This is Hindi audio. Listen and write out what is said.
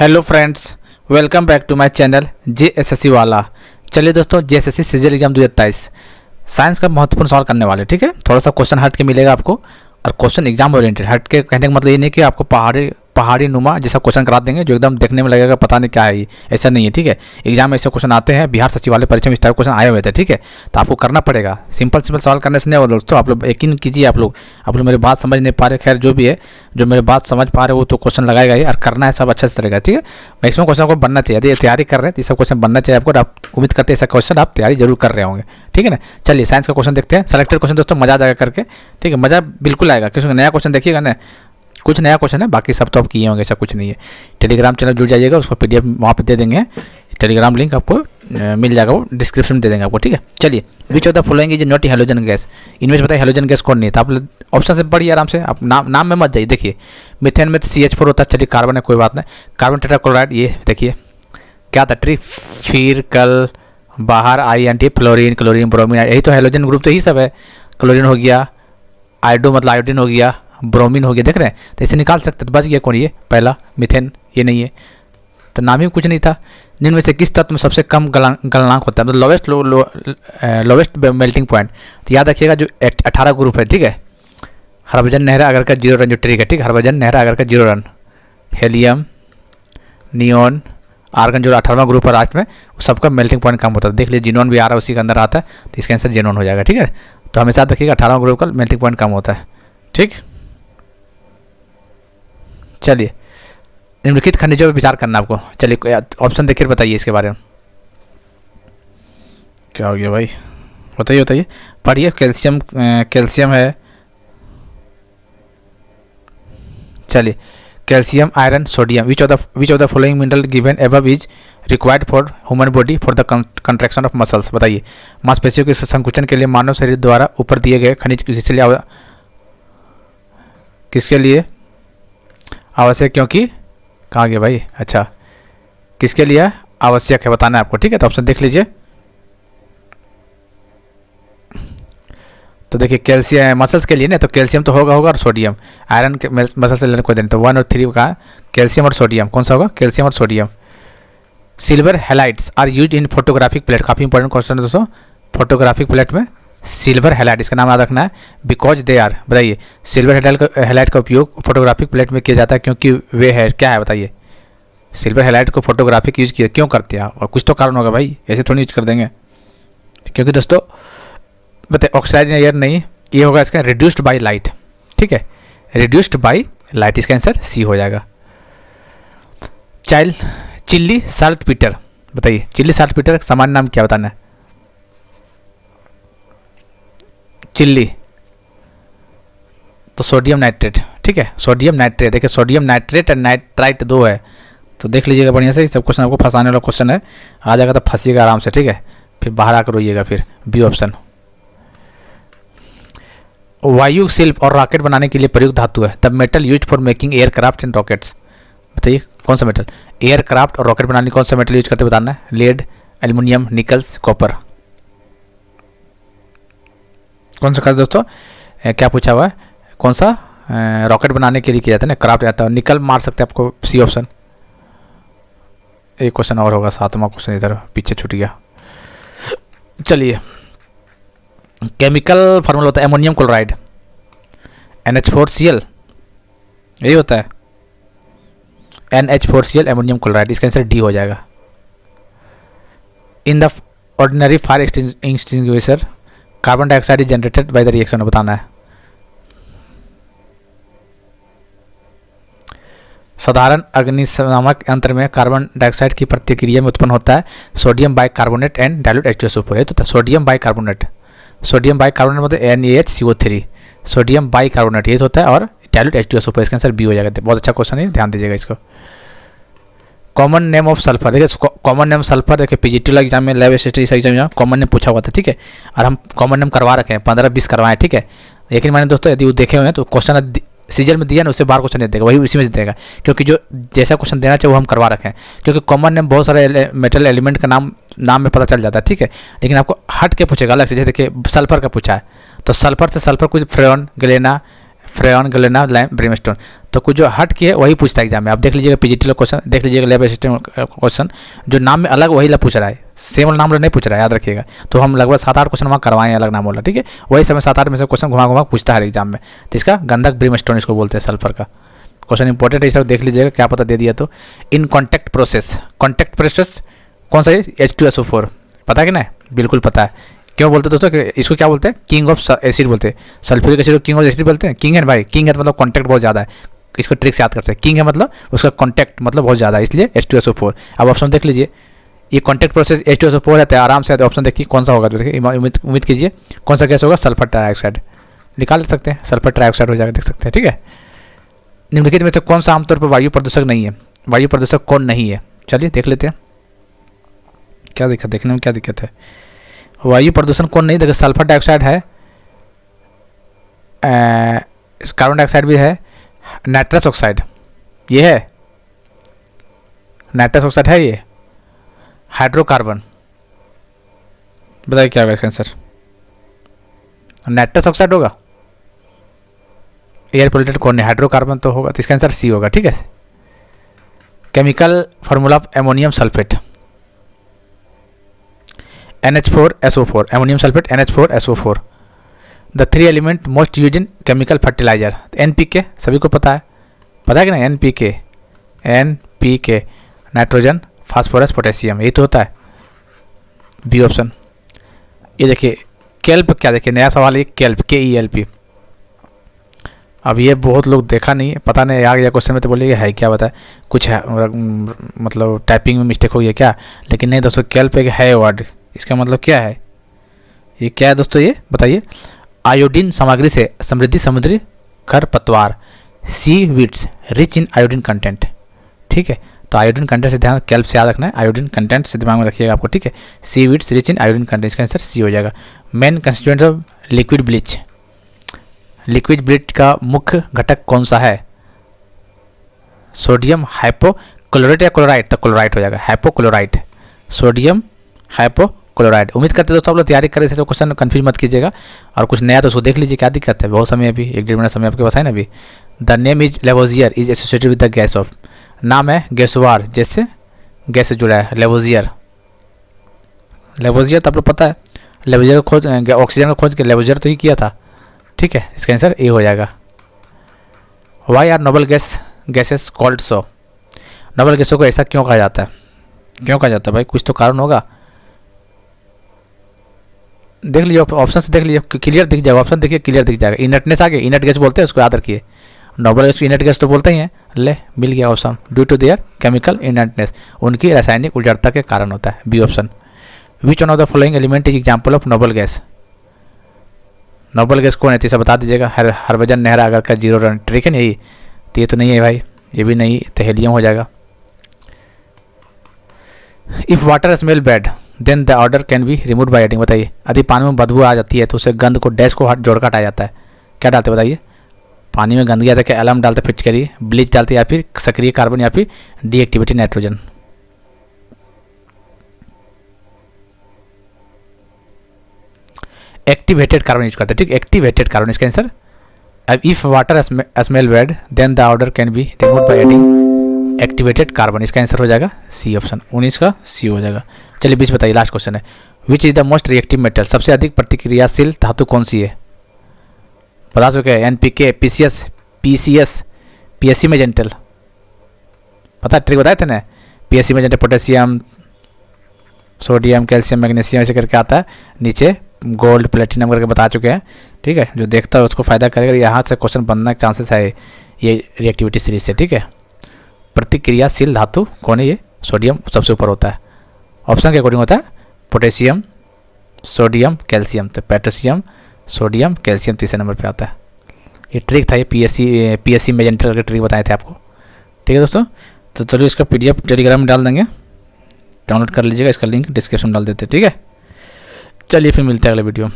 Hello friends, welcome back to my channel JSSC वाला। चलिए दोस्तों, जेएसएससी सीजीएल एग्जाम 2023 साइंस का महत्वपूर्ण सवाल करने वाले। ठीक है, थोड़ा सा क्वेश्चन हट के मिलेगा आपको, और क्वेश्चन एग्जाम ओरिएंटेड। हट के कहने का मतलब ये नहीं कि आपको पहाड़ी नुमा जैसा क्वेश्चन करा देंगे जो एकदम देखने में लगेगा पता नहीं क्या है ये, ऐसा नहीं है। ठीक है, एग्जाम में ऐसे क्वेश्चन आते हैं, बिहार सचिवालय परीक्षा में इस टाइप क्वेश्चन आए हुए थे। ठीक है, तो आपको करना पड़ेगा। सिंपल सवाल करने से नहीं होगा दोस्तों। आप लोग यकीन कीजिए, आप लोग मेरी बात समझ नहीं पा रहे, खैर जो भी है, जो मेरी बात समझ पा रहे वो तो क्वेश्चन लगाएगा ही, और करना है सब अच्छे से करेगा। ठीक है, मैक्सिमम क्वेश्चन आपको बनना चाहिए। यदि तैयारी कर रहे हैं तो सब क्वेश्चन बनना चाहिए आपको। आप उम्मीद करते हैं ऐसा क्वेश्चन आप तैयारी जरूर कर रहे होंगे। ठीक है ना, चलिए साइंस का क्वेश्चन देखते हैं। सेलेक्टेड क्वेश्चन दोस्तों मजा आएगा करके। ठीक है, मजा बिल्कुल आएगा, क्योंकि नया क्वेश्चन देखिएगा ना, कुछ नया क्वेश्चन है, बाकी सब तो आप किए होंगे, ऐसा कुछ नहीं है। टेलीग्राम चैनल जुड़ जाइएगा, उसको पीडीएफ वहाँ पे दे देंगे। टेलीग्राम लिंक आपको मिल जाएगा, वो डिस्क्रिप्शन में दे देंगे आपको। ठीक है, चलिए, which of the following is not halogen gas. इनमें से बताइए हैलोजन गैस कौन नहीं है। तो आप ऑप्शन से पढ़िए आराम से, आप नाम में मत जाइए। देखिए, मीथेन में तो CH4 होता है, चलिए कार्बन है, कोई बात नहीं। कार्बन टेट्राक्लोराइड, ये देखिए क्या था, फिर कल बाहर INT, फ्लोरीन, क्लोरीन, ब्रोमीन, यही तो हैलोजन ग्रुप, तो यही सब है। क्लोरीन हो गया, आयोडो मतलब आयोडीन हो गया, ब्रोमीन हो गया, देख रहे हैं। तो इसे निकाल सकते, तो बच गया कौन, ये पहला मीथेन, ये नहीं है, तो नाम ही कुछ नहीं था। निम्न में से किस तत्व में सबसे कम गलनांक होता है, मतलब लोवेस्ट मेल्टिंग पॉइंट। तो याद रखिएगा, जो 18 ग्रुप है, ठीक है, हरभजन, नेहरा, अगर का 0 रन जो ट्रिक है। ठीक है, हरभजन, नेहरा, अगर का 0 रन, हेलियम, नियोन, आर्गन जो 18वां ग्रुप है लास्ट में, सबका मेल्टिंग पॉइंट कम होता है। देख लीजिए, जिनोन भी आ रहा है, उसी के अंदर आता है, तो इसका आंसर जिनोन हो जाएगा। ठीक है, तो हमेशा देखिएगा 18वां ग्रुप का मेल्टिंग पॉइंट कम होता है। ठीक, चलिए, निम्नलिखित खनिजों पर विचार करना आपको। चलिए ऑप्शन देखिए, बताइए इसके बारे में क्या हो गया भाई, बताइए पढ़िए। कैल्शियम है, चलिए, calcium, iron, sodium. Which of the following mineral given above is required for human body for the contraction of muscles. बताइए, मांसपेशियों के संकुचन के लिए मानव शरीर द्वारा ऊपर दिए गए खनिज किसके लिए आवश्यक, क्योंकि कहाँ गया भाई, अच्छा, किसके लिए आवश्यक है बताना है आपको। ठीक है, तो ऑप्शन देख लीजिए। तो देखिए, कैल्शियम मसल्स के लिए ना, तो कैल्शियम तो होगा और सोडियम। आयरन के मसल से लेने को देने, तो 1 और 3 का कैल्शियम और सोडियम, कौन सा होगा, कैल्शियम और sodium. Silver halides are use in photographic plate, काफ़ी इंपॉर्टेंट क्वेश्चन है दोस्तों। फोटोग्राफिक प्लेट में सिल्वर हैलाइड, इसका नाम याद रखना है, बिकॉज दे आर। बताइए, सिल्वर हैलाइड का उपयोग फोटोग्राफिक प्लेट में किया जाता है क्योंकि वे है, क्या है बताइए, सिल्वर हैलाइड को फोटोग्राफिक यूज किया, क्यों करते हैं, और कुछ तो कारण होगा भाई, ऐसे थोड़ी यूज कर देंगे। क्योंकि दोस्तों बताइए, ऑक्साइड एयर नहीं, ये होगा इसका रिड्यूस्ड बाई लाइट। ठीक है, रिड्यूस्ड बाई लाइट, इसका आंसर सी हो जाएगा। चिल्ली साल्ट पीटर, बताइए, चिल्ली साल्ट पीटर का सामान्य नाम क्या बताना है। चिल्ली तो सोडियम नाइट्रेट। ठीक है, सोडियम नाइट्रेट, देखिए सोडियम नाइट्रेट और नाइट्राइट 2 है, तो देख लीजिएगा बढ़िया से। सब क्वेश्चन आपको फंसाने वाला क्वेश्चन है, आ जाएगा तो फंसीएगा आराम से। ठीक है, फिर बाहर आकर रोइएगा। फिर बी ऑप्शन, वायु शिल्प और रॉकेट बनाने के लिए प्रयुक्त धातु है। The metal use for making aircraft and rockets. बताइए कौन सा मेटल, एयरक्राफ्ट और रॉकेट बनाने कौन सा मेटल यूज करते बताना है। लेड, एल्युमिनियम, निकल्स, कॉपर, कौन सा कर दोस्तों, क्या पूछा हुआ है, कौन सा रॉकेट बनाने के लिए किया जाता है ना, क्राफ्ट जाता है। निकल मार सकते हैं आपको, सी ऑप्शन। एक क्वेश्चन और होगा, 7वां क्वेश्चन इधर पीछे छूट गया। चलिए, केमिकल फार्मूला होता है अमोनियम क्लोराइड, NH4Cl, यही होता है, NH4Cl अमोनियम क्लोराइड, इसका आंसर डी हो जाएगा। In the ordinary fire extinguisher carbon dioxide is generated by the reaction, बताना है। साधारण अग्निशामक यंत्र में कार्बन डाइऑक्साइड की प्रतिक्रिया में उत्पन्न होता है sodium bicarbonate and dilute H2SO4। ये तो सोडियम बाइकार्बोनेट, सोडियम बाइकार्बोनेट मतलब NaHCO3, सोडियम बाइकार्बोनेट ये होता है, और डाइल्यूट H2SO4, इसका आंसर बी हो जाएगा। बहुत अच्छा क्वेश्चन है, ध्यान दीजिएगा इसको। कॉमन नेम ऑफ सल्फर, देखिए कॉमन नेम सल्फर, देखिए PGT एग्जाम में, lab assistant exam common name पूछा हुआ था। ठीक है, और हम कॉमन नेम करवा रखे हैं, 15-20 करवाएं। ठीक है, लेकिन मैंने दोस्तों यदि वो देखे हुए हैं तो क्वेश्चन सीजल में दिया ना, उससे बाहर क्वेश्चन नहीं देगा, वही उसी में देगा, क्योंकि जो जैसा क्वेश्चन देना चाहिए वो हम करवा रखे हैं। क्योंकि कॉमन नेम बहुत सारे मेटल एलिमेंट का नाम में पता चल जाता है। ठीक है, लेकिन आपको हट के पूछेगा अलग से, जैसे देखिए सल्फर का पूछा है, तो सल्फर से सल्फर कुछ फ्रेन, ग्लेना, फ्रेयन, गलेना, लाइम, ब्रिमस्टोन। तो कुछ जो हट के है वही पूछता है एग्जाम में। आप देख लीजिएगा पीजीटी क्वेश्चन, देख लीजिएगा लैब असिस्टेंट क्वेश्चन, जो नाम में अलग वही पूछ रहा है, सेम वाला नाम नहीं पूछ रहा है, याद रखिएगा। तो हम लगभग 7-8 क्वेश्चन वहाँ करवाएं अलग नाम वाला, ठीक है। वही समय 7-8 में से क्वेश्चन घुमा घुमा पूछता है एग्जाम में। तो इसका गंधक ब्रिमस्टोन इसको बोलते हैं, सल्फर का। क्वेश्चन इंपॉर्टेंट है, इस देख लीजिएगा, क्या पता दे दिया तो। In contact process, contact process कौन सा है? H2SO4, पता है कि नहीं? बिल्कुल पता है। क्यों बोलते हैं दोस्तों कि इसको क्या बोलते हैं? किंग ऑफ एसिड बोलते हैं। सल्फ्यूरिक एसिड को किंग ऑफ एसिड बोलते हैं। किंग है भाई, किंग है तो मतलब कॉन्टैक्ट बहुत ज़्यादा है, इसको ट्रिक से याद करते हैं। किंग है मतलब उसका कॉन्टैक्ट मतलब बहुत ज़्यादा है, इसलिए H2SO4। अब ऑप्शन देख लीजिए, ये कॉन्टैक्ट प्रोसेस H2SO4 रहता है, आराम से आते। ऑप्शन देखिए कौन सा होगा, तो देखिए उम्मीद कीजिए कौन सा गैस होगा? Sulphur trioxide. निकाल सकते हैं, सल्फर ट्राइऑक्साइड हो जाएगा, देख सकते हैं, ठीक है। निम्नलिखित में से कौन सा आमतौर पर वायु प्रदूषक नहीं है? वायु प्रदूषक कौन नहीं है? चलिए देख लेते हैं, क्या दिक्कत, देखने में क्या दिक्कत है। वायु प्रदूषण कौन नहीं? देखिए सल्फर डाइऑक्साइड है, कार्बन डाइऑक्साइड भी है, नाइट्रस ऑक्साइड ये है, नाइट्रस ऑक्साइड है ये, हाइड्रोकार्बन। बताइए क्या होगा इसका आंसर? नाइट्रस ऑक्साइड होगा। एयर पोल्यूटेड कौन है? हाइड्रोकार्बन तो होगा, तो इसका आंसर सी होगा, ठीक है। Chemical formula of ammonium sulphate, NH4SO4, ammonium sulphate NH4SO4। The 3 element most use in chemical fertiliser, NPK सभी को पता है कि नहीं? NPK नाइट्रोजन, फास्फोरस, पोटेशियम, यही तो होता है, बी ऑप्शन। ये देखिए केल्प, क्या देखिए नया सवाल है, केल्प KELP। अब ये बहुत लोग देखा नहीं, पता नहीं आ गया क्वेश्चन में तो बोलिए है क्या, बताए कुछ है मतलब टाइपिंग में मिस्टेक हो गया क्या? लेकिन नहीं दोस्तों, केल्प एक है वर्ड, इसका मतलब क्या है? ये क्या है दोस्तों, ये बताइए। आयोडीन सामग्री से समृद्धि समुद्री खरपतवार, seaweeds rich in iodine content, ठीक है। तो आयोडीन कंटेंट से ध्यान, केल्प से याद रखना है, आयोडीन कंटेंट से दिमाग में रखिएगा आपको, ठीक है। Seaweeds rich in iodine content, इसका आंसर सी हो जाएगा। Main constituent of liquid bleach, liquid bleach का मुख्य घटक कौन सा है? सोडियम हाइपोक्लोराइट या क्लोराइड? तो क्लोराइड हो जाएगा, हाइपोक्लोराइट, सोडियम हाइपोक्लोराइड। उम्मीद करते दोस्तों आप लोग तैयारी कर रहे थे, तो क्वेश्चन कंफ्यूज मत कीजिएगा। और कुछ नया तो उसको देख लीजिए, क्या दिक्कत है, बहुत समय अभी 1-1.5 मिनट समय आपके पास है ना अभी। The name is Lavoisier is associated with the gas off, नाम है गैसवार, जैसे गैस से जुड़ा है, लेवोजियर। लेवोजियर तो आप लोग पता है, लेवोजियर को खोज, ऑक्सीजन को खोज के लेवोजियर तो ही किया था, ठीक है। इसका आंसर ए हो जाएगा। Why are noble gases called so, noble गैसों को ऐसा क्यों कहा जाता है? क्यों कहा जाता है भाई, कुछ तो कारण होगा। देख लीजिए ऑप्शन से, देख लीजिए क्लियर दिख जाएगा, ऑप्शन देखिए क्लियर दिख जाएगा। इनर्टनेस आ गया, इनर्ट गैस बोलते हैं उसको, याद रखिए। नोबल गैस इनर्ट गैस तो बोलते ही हैं, ले मिल गया option. Due to their chemical inertness, उनकी रासायनिक उजड़ता के कारण होता है, B option. Which one of the following element is example of noble gas, noble gas कौन है? तो बता दीजिएगा। हरभजन नेहरा अगर का 0 रन, ट्रिक है यही। तो ये तो नहीं है भाई, ये भी नहीं, तो हेलियम हो जाएगा। If water smell bad then the odour can be remove by adding, बताइए। यदि पानी में बदबू आ जाती है तो उसे गंद को डैश को जोड़ कर हटाया जाता है, क्या डालते बताइए? पानी में गंदगी आता है, क्या एलम डालते, फिट करिए, ब्लीच डालते, या फिर सक्रिय कार्बन, या फिर deactivated nitrogen. Activated carbon use करते हैं, ठीक, एक्टिवेटेड कार्बन इसका आंसर। अब if water smell bad then the odour can be remove by adding activated carbon, इसका आंसर हो जाएगा सी ऑप्शन। 19 का सी हो जाएगा। चलिए 20 बताइए, लास्ट क्वेश्चन है। Which is the most reactive metal, सबसे अधिक प्रतिक्रियाशील धातु कौन सी है? बता चुके हैं, NPK, PCS, PSC मैजेंटल, पता ट्रिक बताए थे ना, PSC मैजेंटल, पोटेशियम, सोडियम, कैल्शियम, मैग्नीशियम, ऐसे करके आता है नीचे, गोल्ड, प्लेटिनम करके बता चुके हैं, ठीक है। जो देखता है उसको फ़ायदा करेगा, यहाँ से क्वेश्चन बनने के चांसेस है ये रिएक्टिविटी सीरीज से, ठीक है। प्रतिक्रियाशील धातु कौन है? ये सोडियम सबसे ऊपर होता है, ऑप्शन के अकॉर्डिंग होता है, पोटेशियम, सोडियम, कैल्शियम। तो पोटेशियम, सोडियम, कैल्शियम तीसरे नंबर पे आता है। ये ट्रिक था, ये PSC मैजेंटल के ट्रिक बताए थे आपको, ठीक है दोस्तों। तो चलो इसका PDF टेलीग्राम में डाल देंगे, डाउनलोड कर लीजिएगा, इसका लिंक डिस्क्रिप्शन में डाल देते हैं, ठीक है। चलिए फिर मिलते हैं अगले वीडियो।